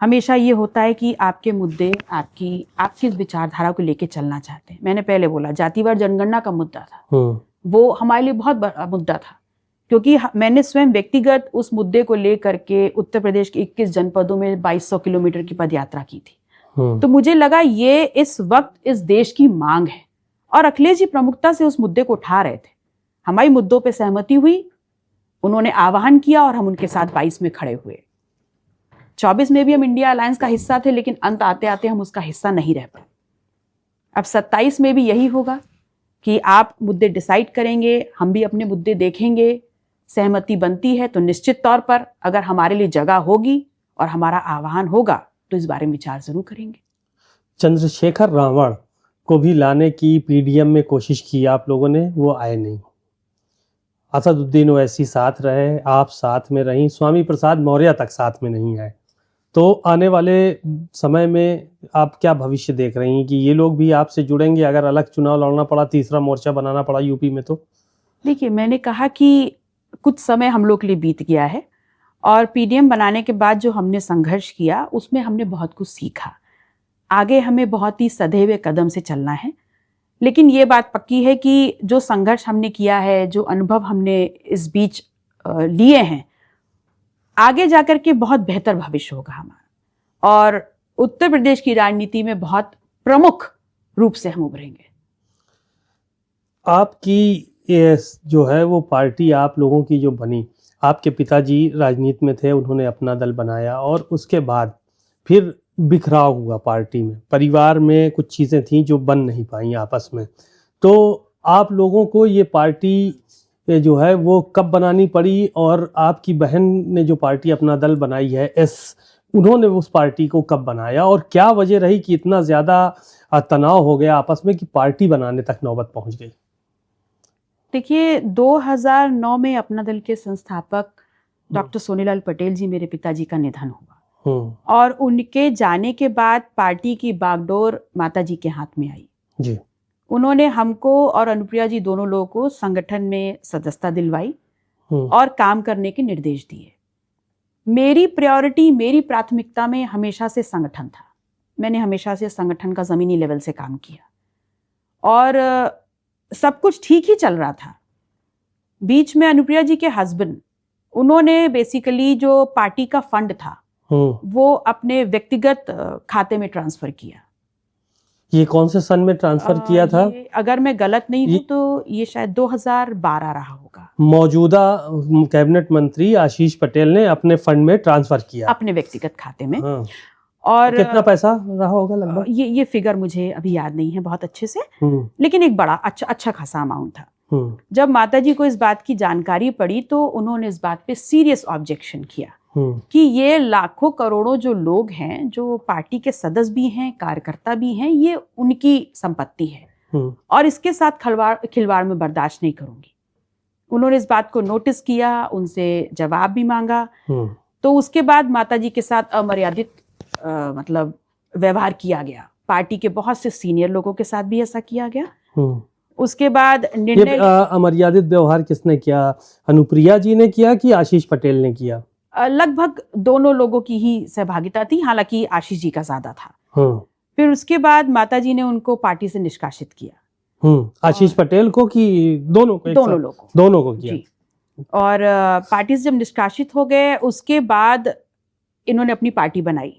हमेशा ये होता है कि आपके मुद्दे, आप किस विचारधारा को लेके चलना चाहते हैं। मैंने पहले बोला, जातिवार जनगणना का मुद्दा था, वो हमारे लिए बहुत बड़ा मुद्दा था, क्योंकि मैंने स्वयं व्यक्तिगत उस मुद्दे को लेकर के उत्तर प्रदेश के 21 जनपदों में 2200 किलोमीटर की पदयात्रा की थी। तो मुझे लगा ये इस वक्त इस देश की मांग है और अखिलेश जी प्रमुखता से उस मुद्दे को उठा रहे थे। हमारी मुद्दों पे सहमति हुई, उन्होंने आह्वान किया और हम उनके साथ 22 में खड़े हुए। 24 में भी हम इंडिया अलायंस का हिस्सा थे, लेकिन अंत आते आते हम उसका हिस्सा नहीं रह पाए। अब 27 में भी यही होगा कि आप मुद्दे डिसाइड करेंगे, हम भी अपने मुद्दे देखेंगे, सहमति बनती है तो निश्चित तौर पर अगर हमारे लिए जगह होगी और हमारा आह्वान होगा तो इस बारे में विचार जरूर करेंगे।
चंद्रशेखर रावण को भी लाने की पीडीएम में कोशिश की आप लोगों ने, वो आए नहीं। असदुद्दीन ओवैसी साथ रहे, आप साथ में रहीं, स्वामी प्रसाद मौर्य तक साथ में नहीं आए। तो आने वाले समय में आप क्या भविष्य देख रही हैं कि ये लोग भी आपसे जुड़ेंगे अगर अलग चुनाव लड़ना पड़ा, तीसरा मोर्चा बनाना पड़ा यूपी में? तो
देखिए, मैंने कहा कि कुछ समय हम लोग के लिए बीत गया है और पीडीएम बनाने के बाद जो हमने संघर्ष किया उसमें हमने बहुत कुछ सीखा। आगे हमें बहुत ही सधेवे कदम से चलना है, लेकिन ये बात पक्की है कि जो संघर्ष हमने किया है, जो अनुभव हमने इस बीच लिए हैं, आगे जाकर के बहुत बेहतर भविष्य होगा हमारा और उत्तर प्रदेश की राजनीति में बहुत प्रमुख रूप से हम उभरेंगे।
आपकी जो है वो पार्टी आप लोगों की जो बनी, आपके पिताजी राजनीति में थे, उन्होंने अपना दल बनाया और उसके बाद फिर बिखराव हुआ पार्टी में, परिवार में कुछ चीज़ें थीं जो बन नहीं पाई आपस में। तो आप लोगों को ये पार्टी जो है वो कब बनानी पड़ी और आपकी बहन ने जो पार्टी अपना दल बनाई है उन्होंने उस पार्टी को कब बनाया और क्या वजह रही कि इतना ज़्यादा तनाव हो गया आपस में कि पार्टी बनाने तक नौबत पहुंच गई?
देखिए, 2009 में अपना दल के संस्थापक डॉक्टर सोनीलाल पटेल जी, मेरे पिताजी का निधन हुआ और उनके जाने के बाद पार्टी की बागडोर माता जी के हाथ में आई जी। उन्होंने हमको और अनुप्रिया जी दोनों लोगों को संगठन में सदस्यता दिलवाई और काम करने के निर्देश दिए। मेरी प्रायोरिटी, मेरी प्राथमिकता में हमेशा से संगठन था। मैंने हमेशा से संगठन का जमीनी लेवल से काम किया और सब कुछ ठीक ही चल रहा था। बीच में अनुप्रिया जी के हस्बैंड, उन्होंने बेसिकली जो पार्टी का फंड था वो अपने व्यक्तिगत खाते में ट्रांसफर किया।
ये कौन से सन में ट्रांसफर किया था?
अगर मैं गलत नहीं हूं तो ये शायद 2012 रहा होगा। मौजूदा
कैबिनेट मंत्री आशीष पटेल ने अपने फंड में ट्रांसफर किया,
अपने व्यक्तिगत खाते में। और
कितना पैसा रहा होगा लगभग?
ये फिगर मुझे अभी याद नहीं है बहुत अच्छे से, लेकिन एक बड़ा अच्छा खासा अमाउंट था। जब माताजी को इस बात की जानकारी पड़ी तो उन्होंने इस बात पे सीरियस ऑब्जेक्शन किया कि ये लाखों करोड़ों जो लोग हैं, जो पार्टी के सदस्य भी हैं, कार्यकर्ता भी हैं, ये उनकी संपत्ति है और इसके साथ खिलवाड़ में बर्दाश्त नहीं करूंगी। उन्होंने इस बात को नोटिस किया, उनसे जवाब भी मांगा। तो उसके बाद माताजी के साथ अमर्यादित मतलब व्यवहार किया गया। पार्टी के बहुत से सीनियर लोगों के साथ भी ऐसा किया गया। उसके बाद निर्णय,
अमर्यादित व्यवहार किसने किया? अनुप्रिया जी ने किया कि आशीष पटेल ने किया?
लगभग दोनों लोगों की ही सहभागिता थी, हालांकि आशीष जी का ज्यादा था। फिर उसके बाद माताजी ने उनको पार्टी से निष्कासित किया।
आशीष पटेल को कि दोनों को? दोनों को किया।
और पार्टी से जब निष्कासित हो गए उसके बाद इन्होंने अपनी पार्टी बनाई।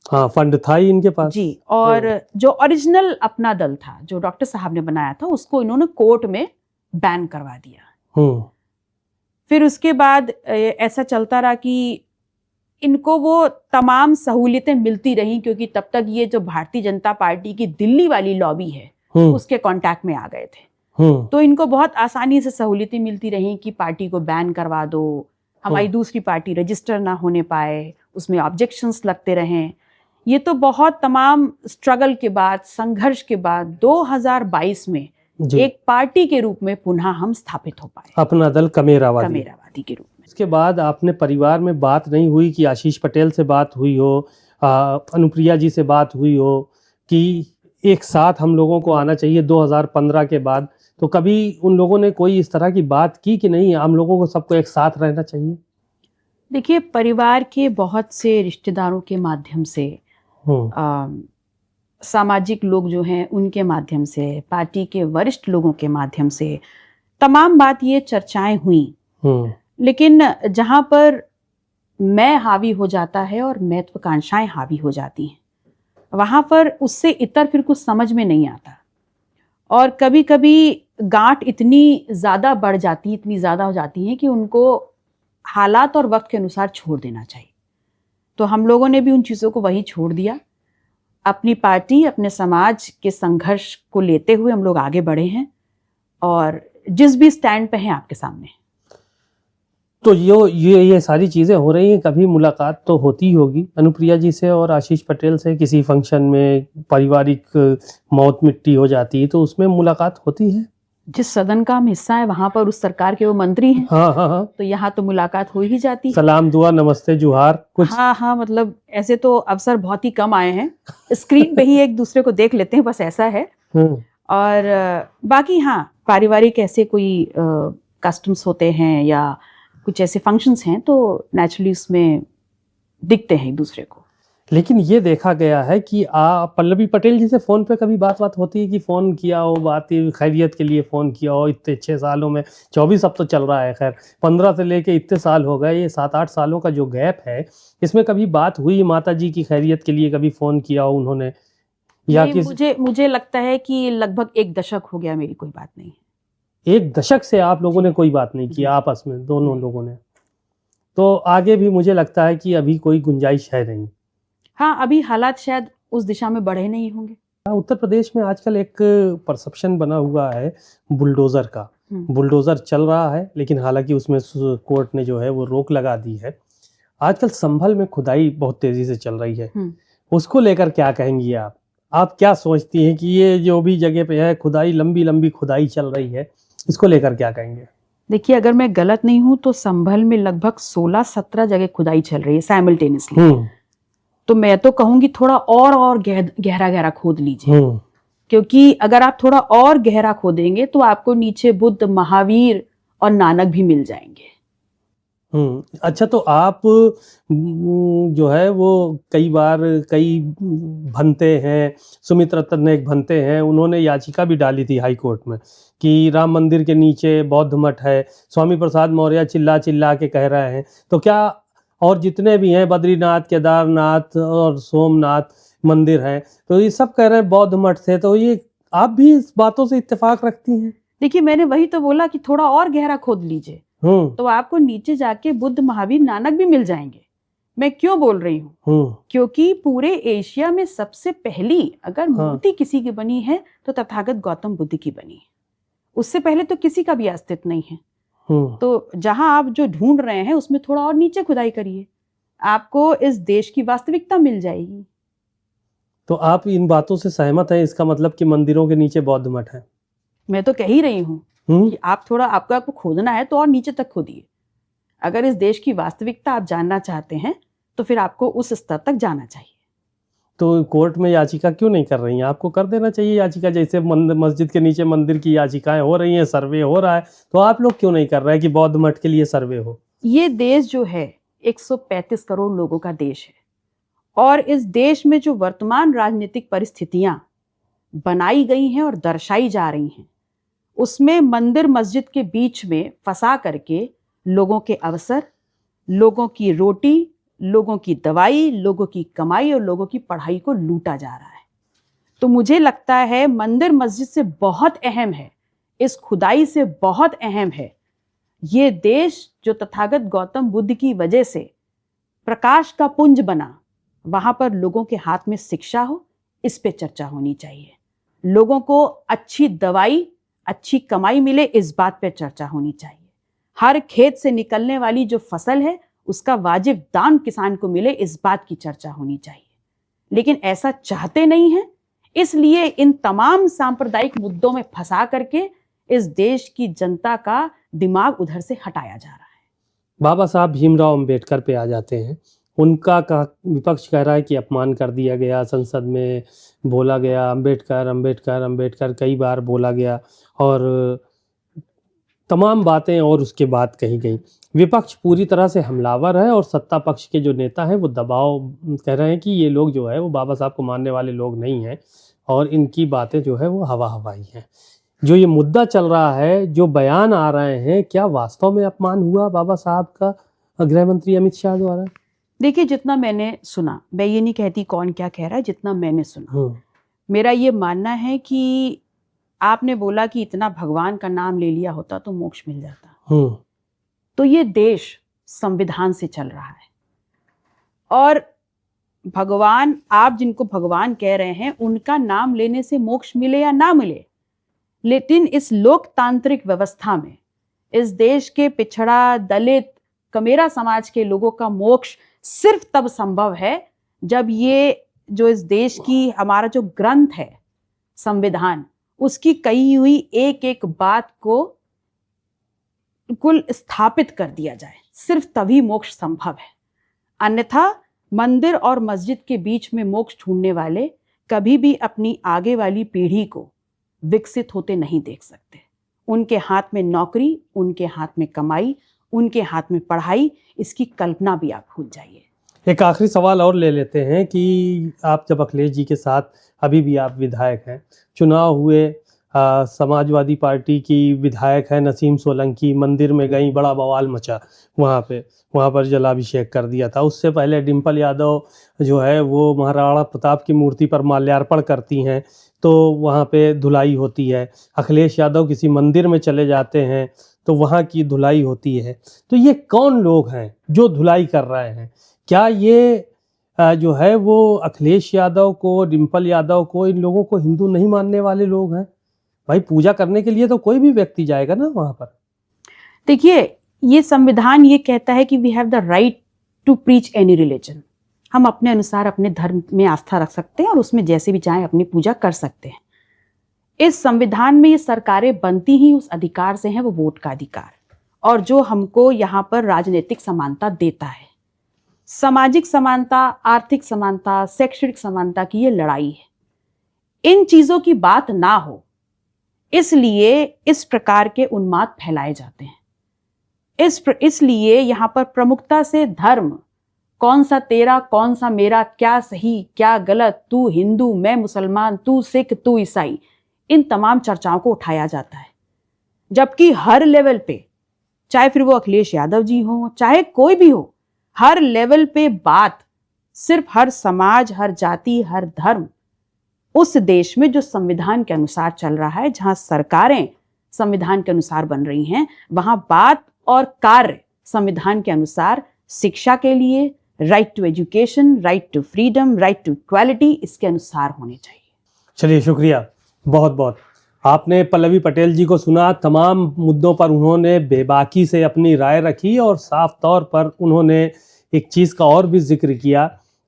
हाँ, फंड था ही इनके पास
जी। और जो ओरिजिनल अपना दल था जो डॉक्टर साहब ने बनाया था उसको इन्होंने कोर्ट में बैन करवा दिया। फिर उसके बाद ऐसा चलता रहा कि इनको वो तमाम सहूलियतें मिलती रही क्योंकि तब तक ये जो भारतीय जनता पार्टी की दिल्ली वाली लॉबी है उसके कांटेक्ट में आ गए थे। तो इनको बहुत आसानी से सहूलियतें मिलती रही कि पार्टी को बैन करवा दो, हमारी दूसरी पार्टी रजिस्टर ना होने पाए, उसमें ऑब्जेक्शंस लगते रहें। ये तो बहुत तमाम स्ट्रगल के बाद, संघर्ष के बाद 2022 में एक पार्टी के रूप में पुनः हम स्थापित हो पाए,
अपना दल कमेरावादी
के रूप में।
इसके बाद आपने परिवार में बात नहीं हुई कि आशीष पटेल से बात हुई हो, अनुप्रिया जी से बात हुई हो कि एक साथ हम लोगों को आना चाहिए 2015 के बाद, तो कभी उन लोगों ने कोई इस तरह की बात की कि नहीं हम लोगों को सबको एक साथ रहना चाहिए?
देखिए, परिवार के बहुत से रिश्तेदारों के माध्यम से, सामाजिक लोग जो हैं उनके माध्यम से, पार्टी के वरिष्ठ लोगों के माध्यम से तमाम बात ये चर्चाएं हुई, लेकिन जहां पर मैं हावी हो जाता है और महत्वाकांक्षाएं हावी हो जाती हैं वहां पर उससे इतर फिर कुछ समझ में नहीं आता और कभी कभी गांठ इतनी ज्यादा बढ़ जाती, इतनी ज्यादा हो जाती है कि उनको हालात और वक्त के अनुसार छोड़ देना चाहिए। तो हम लोगों ने भी उन चीज़ों को वही छोड़ दिया। अपनी पार्टी, अपने समाज के संघर्ष को लेते हुए हम लोग आगे बढ़े हैं और जिस भी स्टैंड पे हैं आपके सामने।
तो ये सारी चीज़ें हो रही हैं, कभी मुलाकात तो होती होगी अनुप्रिया जी से और आशीष पटेल से, किसी फंक्शन में पारिवारिक मौत मिट्टी हो जाती है तो उसमें मुलाकात होती है?
जिस सदन का हम हिस्सा है वहां पर उस सरकार के वो मंत्री हैं।
हाँ।
तो यहाँ तो मुलाकात हो ही जाती है।
सलाम दुआ नमस्ते जुहार कुछ?
हाँ, मतलब ऐसे तो अवसर बहुत ही कम आए हैं, स्क्रीन पे ही एक दूसरे को देख लेते हैं, बस ऐसा है। और बाकी हाँ, पारिवारिक ऐसे कोई कस्टम्स होते हैं या कुछ ऐसे फंक्शंस हैं तो नेचुरली उसमें दिखते हैं एक दूसरे को। लेकिन
ये देखा गया है कि पल्लवी पटेल जी से फोन पे कभी बात होती है कि फोन किया हो, बात खैरियत के लिए फोन किया हो? इतने 6 सालों में 24 अब तो चल रहा है, खैर 15 से लेके इतने साल हो गए, ये 7-8 सालों का जो गैप है इसमें कभी बात हुई माता जी की खैरियत के लिए, कभी फोन किया हो उन्होंने? या
मुझे लगता है कि लगभग 1 दशक हो गया मेरी कोई बात नहीं।
1 दशक से आप लोगों ने कोई बात नहीं की आपस में, दोनों लोगों ने? तो आगे भी मुझे लगता है कि अभी कोई गुंजाइश है नहीं।
हाँ, अभी हालात शायद उस दिशा में बढ़े नहीं होंगे।
उत्तर प्रदेश में आजकल एक परसेप्शन बना हुआ है बुलडोजर का। बुलडोजर चल रहा है लेकिन हालांकि उसमें कोर्ट ने जो है वो रोक लगा दी है। आजकल संभल में खुदाई बहुत तेजी से चल रही है, उसको लेकर क्या कहेंगी आप? आप क्या सोचती हैं कि ये जो भी जगह पे है खुदाई, लंबी खुदाई चल रही है, इसको लेकर क्या कहेंगे?
देखिए, अगर मैं गलत नहीं हूं तो संभल में लगभग 16-17 जगह खुदाई चल रही है साइमल्टेनियसली। तो मैं तो कहूंगी थोड़ा और गहरा खोद लीजिए, क्योंकि अगर आप थोड़ा और गहरा खोदेंगे तो आपको नीचे बुद्ध, महावीर और नानक भी मिल जाएंगे।
अच्छा, तो आप जो है वो कई भंते हैं, सुमित रतन एक भंते हैं, उन्होंने याचिका भी डाली थी हाई कोर्ट में कि राम मंदिर के नीचे बौद्ध मठ है। स्वामी प्रसाद मौर्य चिल्ला के कह रहे हैं, तो क्या और जितने भी हैं बद्रीनाथ, केदारनाथ और सोमनाथ मंदिर हैं, तो ये सब कह रहे हैं बौद्ध मठ थे, तो ये आप भी इस बातों से इत्तेफाक रखती हैं?
देखिए, मैंने वही तो बोला कि थोड़ा और गहरा खोद लीजिए तो आपको नीचे जाके बुद्ध, महावीर, नानक भी मिल जाएंगे। मैं क्यों बोल रही हूँ? क्योंकि पूरे एशिया में सबसे पहली अगर मूर्ति किसी की बनी है तो तथागत गौतम बुद्ध की बनी है। उससे पहले तो किसी का भी अस्तित्व नहीं है। तो जहां आप जो ढूंढ रहे हैं उसमें थोड़ा और नीचे खुदाई करिए, आपको इस देश की वास्तविकता मिल जाएगी।
तो आप इन बातों से सहमत हैं? इसका मतलब कि मंदिरों के नीचे बौद्ध मठ है?
मैं तो कह ही रही हूँ कि आप थोड़ा, आपको खोदना है तो और नीचे तक खोदिए। अगर इस देश की वास्तविकता आप जानना चाहते हैं तो फिर आपको उस स्तर तक जाना चाहिए।
तो कोर्ट में याचिका क्यों नहीं कर रही हैं? आपको कर देना चाहिए याचिका, जैसे मस्जिद के नीचे मंदिर की याचिकाएं हो रही हैं, सर्वे हो रहा है, तो आप लोग क्यों नहीं कर रहे हैं कि बौद्ध मठ के लिए सर्वे हो?
ये देश जो है 135 करोड़ लोगों का देश है और इस देश में जो वर्तमान राजनीतिक परिस्थितियां बनाई गई हैं और दर्शाई जा रही हैं, उसमें मंदिर मस्जिद के बीच में फंसा करके लोगों के अवसर, लोगों की रोटी, लोगों की दवाई, लोगों की कमाई और लोगों की पढ़ाई को लूटा जा रहा है। तो मुझे लगता है मंदिर मस्जिद से बहुत अहम है, इस खुदाई से बहुत अहम है ये देश जो तथागत गौतम बुद्ध की वजह से प्रकाश का पुंज बना, वहां पर लोगों के हाथ में शिक्षा हो, इस पे चर्चा होनी चाहिए। लोगों को अच्छी दवाई, अच्छी कमाई मिले, इस बात पे चर्चा होनी चाहिए। हर खेत से निकलने वाली जो फसल है उसका वाजिब दाम किसान को मिले, इस बात की चर्चा होनी चाहिए। लेकिन ऐसा चाहते नहीं है, इसलिए इन तमाम सांप्रदायिक मुद्दों में फंसा करके इस देश की जनता का दिमाग उधर से हटाया जा रहा है।
बाबा साहब भीमराव अंबेडकर पे आ जाते हैं। उनका विपक्ष कह रहा है कि अपमान कर दिया गया, संसद में बोला गया अंबेडकर अंबेडकर अंबेडकर कई बार बोला गया और तमाम बातें और उसके बाद कही गई। विपक्ष पूरी तरह से हमलावर है और सत्ता पक्ष के जो नेता हैं वो दबाव कह रहे हैं कि ये लोग जो है वो बाबा साहब को मानने वाले लोग नहीं हैं और इनकी बातें जो है वो हवा हवाई हैं। जो ये मुद्दा चल रहा है, जो बयान आ रहे हैं, क्या वास्तव में अपमान हुआ बाबा साहब का गृह मंत्री अमित शाह द्वारा?
देखिए, जितना मैंने सुना, मैं ये नहीं कहती कौन क्या कह रहा है, जितना मैंने सुना, मेरा ये मानना है कि आपने बोला कि इतना भगवान का नाम ले लिया होता तो मोक्ष मिल जाता। तो ये देश संविधान से चल रहा है और भगवान, आप जिनको भगवान कह रहे हैं, उनका नाम लेने से मोक्ष मिले या ना मिले, लेकिन इस लोकतांत्रिक व्यवस्था में इस देश के पिछड़ा, दलित, कमेरा समाज के लोगों का मोक्ष सिर्फ तब संभव है जब ये जो इस देश की हमारा जो ग्रंथ है संविधान, उसकी कही हुई एक एक बात को कुल स्थापित कर दिया जाए, सिर्फ तभी मोक्ष संभव है। अन्यथा मंदिर और मस्जिद के बीच में मोक्ष ढूंढने वाले कभी भी अपनी आगे वाली पीढ़ी को विकसित होते नहीं देख सकते। उनके हाथ में नौकरी, उनके हाथ में कमाई, उनके हाथ में पढ़ाई, इसकी कल्पना भी आप भूल जाइए।
एक आखिरी सवाल और ले लेते हैं कि आप जब अखिलेश जी के साथ अभी भी आप विधायक हैं, चुनाव हुए, समाजवादी पार्टी की विधायक है नसीम सोलंकी मंदिर में गई, बड़ा बवाल मचा वहाँ पर जलाभिषेक कर दिया था। उससे पहले डिम्पल यादव जो है वो महाराणा प्रताप की मूर्ति पर माल्यार्पण करती हैं तो वहाँ पे धुलाई होती है। अखिलेश यादव किसी मंदिर में चले जाते हैं तो वहाँ की धुलाई होती है। तो ये कौन लोग हैं जो धुलाई कर रहे हैं? क्या ये जो है वो अखिलेश यादव को, डिम्पल यादव को, इन लोगों को हिंदू नहीं मानने वाले लोग हैं? भाई पूजा करने के लिए तो कोई भी व्यक्ति जाएगा ना वहाँ पर।
देखिए, ये संविधान ये कहता है कि we have the right to preach any religion. हम अपने अनुसार अपने धर्म में आस्था रख सकते हैं और उसमें जैसे भी चाहें अपनी पूजा कर सकते हैं। इस संविधान में ये सरकारें बनती ही उस अधिकार से हैं, वो वोट का अधिकार, और जो हमको यहाँ पर राजनीतिक समानता देता है। सामाजिक समानता, आर्थिक समानता, शैक्षणिक समानता की ये लड़ाई है। इन चीजों की बात ना हो इसलिए इस प्रकार के उन्माद फैलाए जाते हैं। इसलिए यहाँ पर प्रमुखता से धर्म, कौन सा तेरा कौन सा मेरा, क्या सही क्या गलत, तू हिंदू मैं मुसलमान, तू सिख तू ईसाई, इन तमाम चर्चाओं को उठाया जाता है। जबकि हर लेवल पे, चाहे फिर वो अखिलेश यादव जी हो, चाहे कोई भी हो, हर लेवल पे बात सिर्फ हर समाज, हर जाति, हर धर्म उस देश में जो संविधान के अनुसार चल रहा है, जहां सरकारें संविधान के अनुसार बन रही हैं, वहां बात और कार्य संविधान के अनुसार शिक्षा के लिए, right to education, right to freedom, right to equality, इसके अनुसार होने चाहिए।
चलिए, शुक्रिया बहुत बहुत। आपने पल्लवी पटेल जी को सुना। तमाम मुद्दों पर उन्होंने बेबाकी से अपनी राय रखी और साफ तौर पर उन्होंने एक चीज़ का और भी जिक्र किया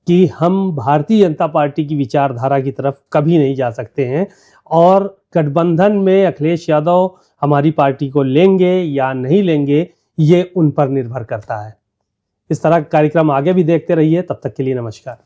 कि हम भारतीय जनता पार्टी की विचारधारा की तरफ कभी नहीं जा सकते हैं और गठबंधन में अखिलेश यादव हमारी पार्टी को लेंगे या नहीं लेंगे, ये उन पर निर्भर करता है। इस तरह का कार्यक्रम आगे भी देखते रहिए। तब तक के लिए नमस्कार।